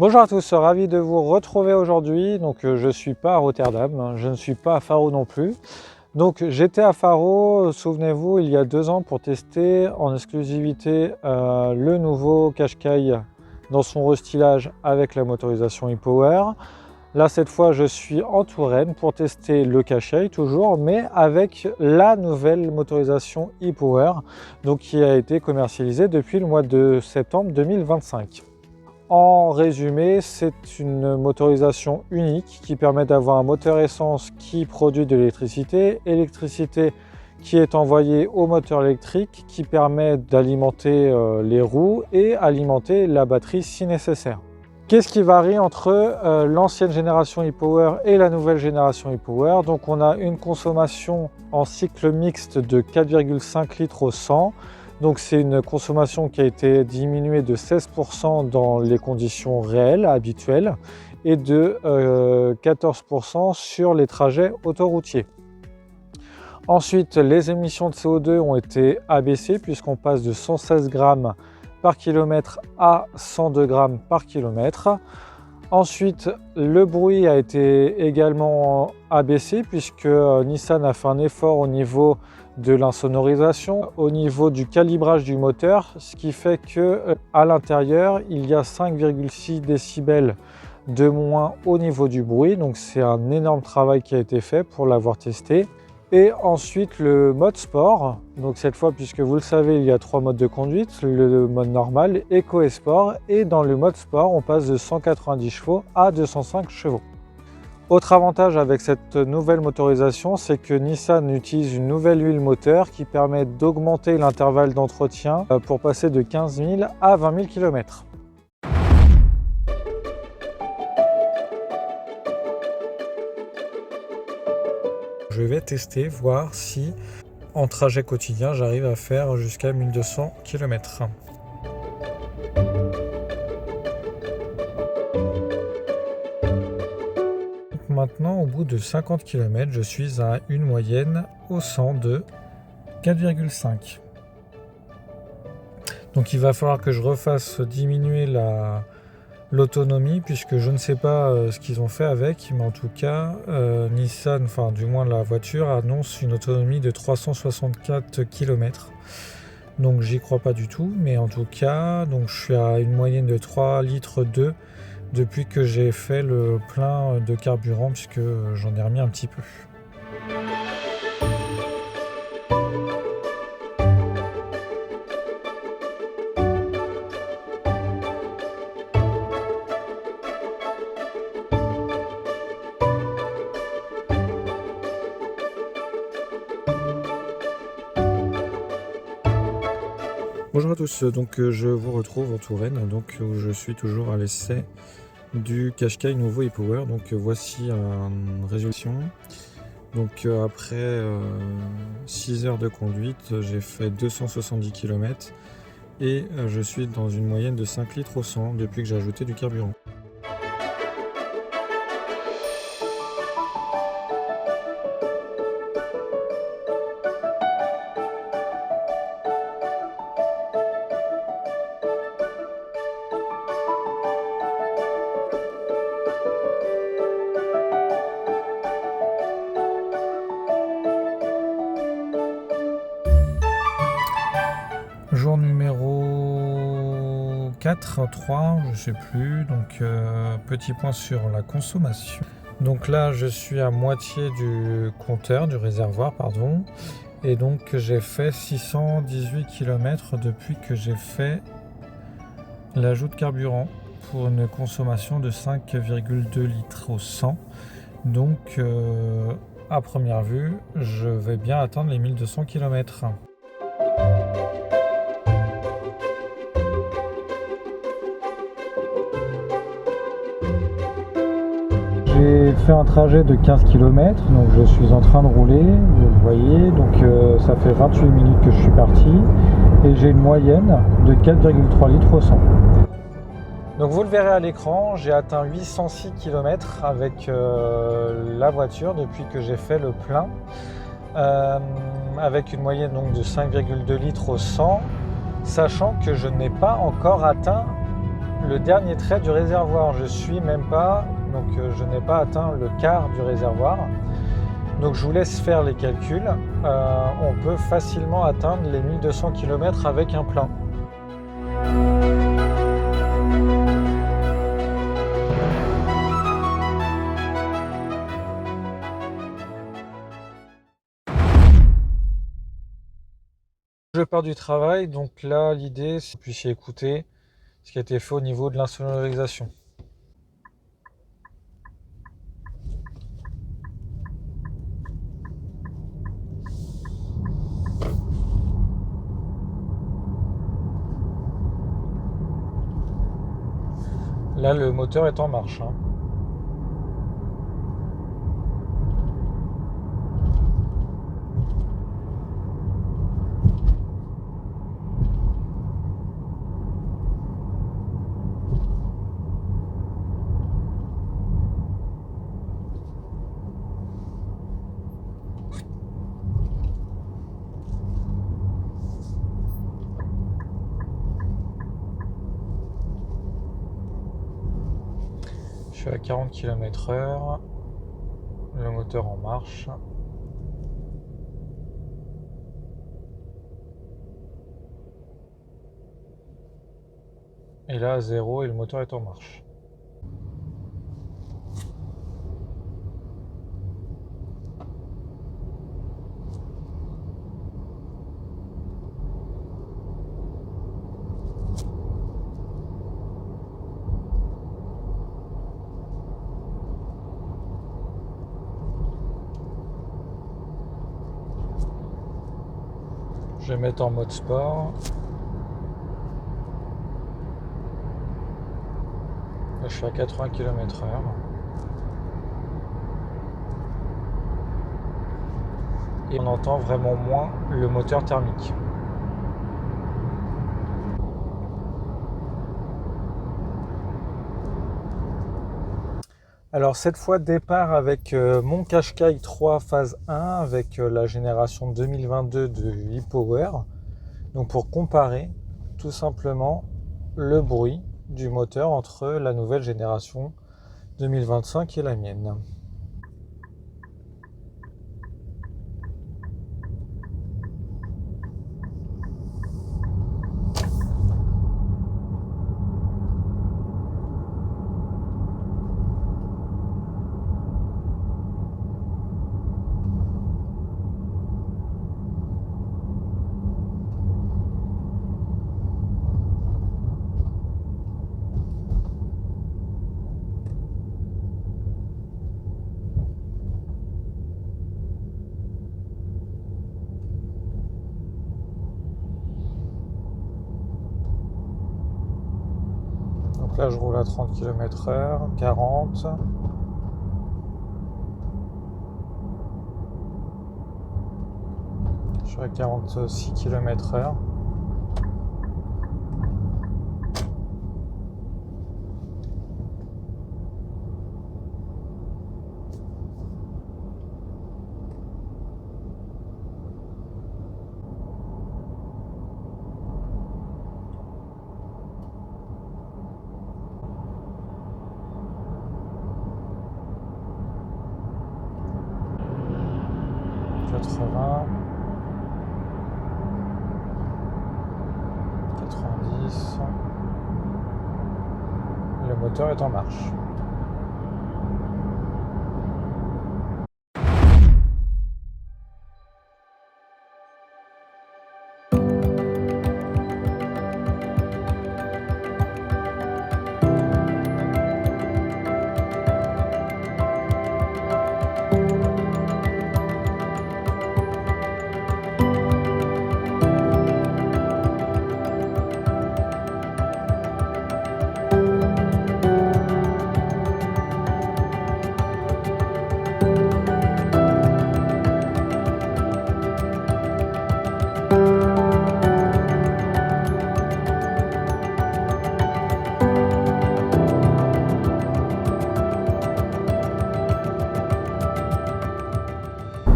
Bonjour à tous, ravi de vous retrouver aujourd'hui. Donc je ne suis pas à Rotterdam, je ne suis pas à Faro non plus. Donc j'étais à Faro, souvenez-vous, il y a 2 ans pour tester en exclusivité le nouveau Qashqai dans son restylage avec la motorisation e-Power. Là cette fois je suis en Touraine pour tester le Qashqai toujours, mais avec la nouvelle motorisation e-Power, donc qui a été commercialisée depuis le mois de septembre 2025. En résumé, c'est une motorisation unique qui permet d'avoir un moteur essence qui produit de l'électricité, électricité qui est envoyée au moteur électrique, qui permet d'alimenter les roues et alimenter la batterie si nécessaire. Qu'est-ce qui varie entre l'ancienne génération e-Power et la nouvelle génération e-Power? Donc on a une consommation en cycle mixte de 4,5 litres au 100. Donc c'est une consommation qui a été diminuée de 16% dans les conditions réelles, habituelles, et de 14% sur les trajets autoroutiers. Ensuite, les émissions de CO2 ont été abaissées puisqu'on passe de 116 grammes par kilomètre à 102 grammes par kilomètre. Ensuite, le bruit a été également abaissé puisque Nissan a fait un effort au niveau de l'insonorisation, au niveau du calibrage du moteur, ce qui fait que à l'intérieur, il y a 5,6 décibels de moins au niveau du bruit. Donc c'est un énorme travail qui a été fait pour l'avoir testé. Et ensuite le mode sport, donc cette fois puisque vous le savez il y a 3 modes de conduite, le mode normal, Eco et Sport, et dans le mode sport on passe de 190 chevaux à 205 chevaux. Autre avantage avec cette nouvelle motorisation, c'est que Nissan utilise une nouvelle huile moteur qui permet d'augmenter l'intervalle d'entretien pour passer de 15 000 à 20 000 km. Je vais tester, voir si en trajet quotidien j'arrive à faire jusqu'à 1200 km. Maintenant, au bout de 50 km, je suis à une moyenne au 100 de 4,5. Donc il va falloir que je refasse diminuer l'autonomie puisque je ne sais pas ce qu'ils ont fait avec, mais en tout cas Nissan, enfin du moins la voiture, annonce une autonomie de 364 km. Donc j'y crois pas du tout, mais en tout cas donc je suis à une moyenne de 3 litres 2 depuis que j'ai fait le plein de carburant puisque j'en ai remis un petit peu. Bonjour à tous, donc je vous retrouve en Touraine, donc où je suis toujours à l'essai du Qashqai nouveau e-Power. Donc voici une résolution. Donc après 6 heures de conduite, j'ai fait 270 km et je suis dans une moyenne de 5 litres au 100 depuis que j'ai ajouté du carburant. Jour numéro 4, 3, je sais plus, donc petit point sur la consommation. Donc là je suis à moitié du compteur, du réservoir pardon, et donc j'ai fait 618 km depuis que j'ai fait l'ajout de carburant pour une consommation de 5,2 litres au 100. Donc à première vue, je vais bien atteindre les 1200 km. J'ai fait un trajet de 15 km, donc je suis en train de rouler, vous le voyez, donc ça fait 28 minutes que je suis parti et j'ai une moyenne de 4,3 litres au 100. Donc vous le verrez à l'écran, j'ai atteint 806 km avec la voiture depuis que j'ai fait le plein, avec une moyenne donc de 5,2 litres au 100, sachant que je n'ai pas encore atteint le dernier trait du réservoir. Je suis même pas, donc je n'ai pas atteint le quart du réservoir. Donc je vous laisse faire les calculs. On peut facilement atteindre les 1200 km avec un plein. Je pars du travail, donc là l'idée c'est que vous puissiez écouter ce qui a été fait au niveau de l'insonorisation. Là le moteur est en marche. Je suis à 40 km/h, le moteur en marche. Et là à 0 et le moteur est en marche. Je vais mettre en mode sport. Là, je suis à 80 km/h. Et on entend vraiment moins le moteur thermique. Alors cette fois départ avec mon Qashqai 3 phase 1 avec la génération 2022 de e-Power. Donc pour comparer tout simplement le bruit du moteur entre la nouvelle génération 2025 et la mienne. Là, je roule à 30 km/h, 40. Je suis à 46 km/h. Le moteur est en marche.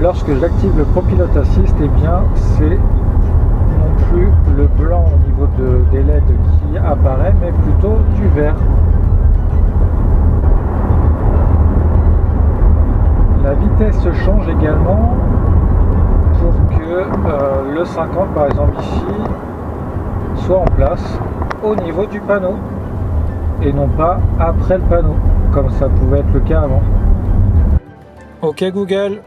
Lorsque j'active le ProPilot Assist, eh bien c'est non plus le blanc au niveau des LED qui apparaît, mais plutôt du vert. La vitesse change également pour que le 50 par exemple ici soit en place au niveau du panneau et non pas après le panneau comme ça pouvait être le cas avant. Ok Google,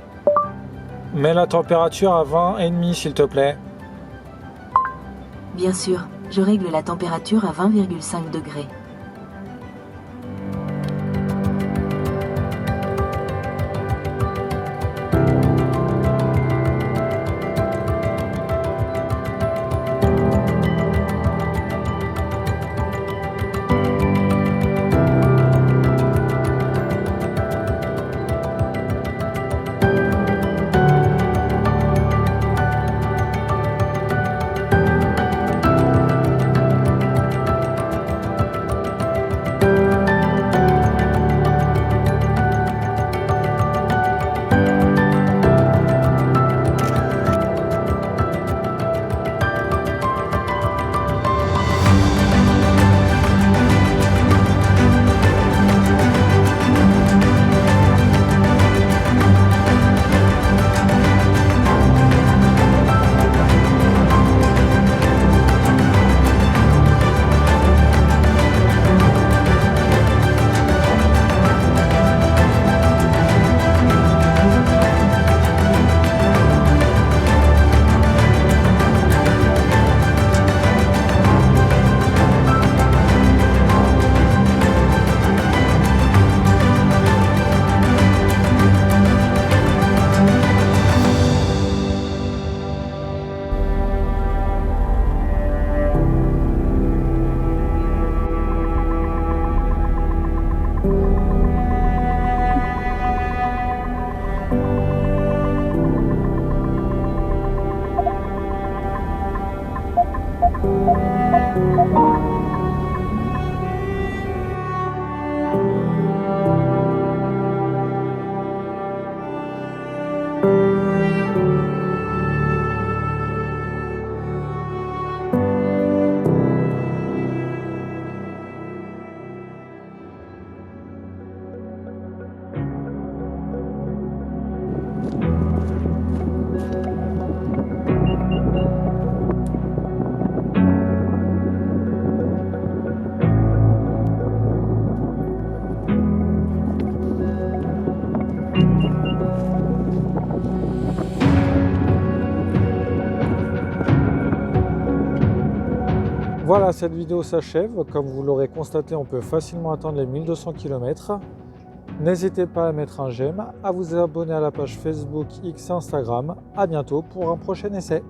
mets la température à 20,5 s'il te plaît. Bien sûr, je règle la température à 20,5 degrés. Voilà, cette vidéo s'achève. Comme vous l'aurez constaté, on peut facilement atteindre les 1200 km. N'hésitez pas à mettre un j'aime, à vous abonner à la page Facebook, X et Instagram. À bientôt pour un prochain essai.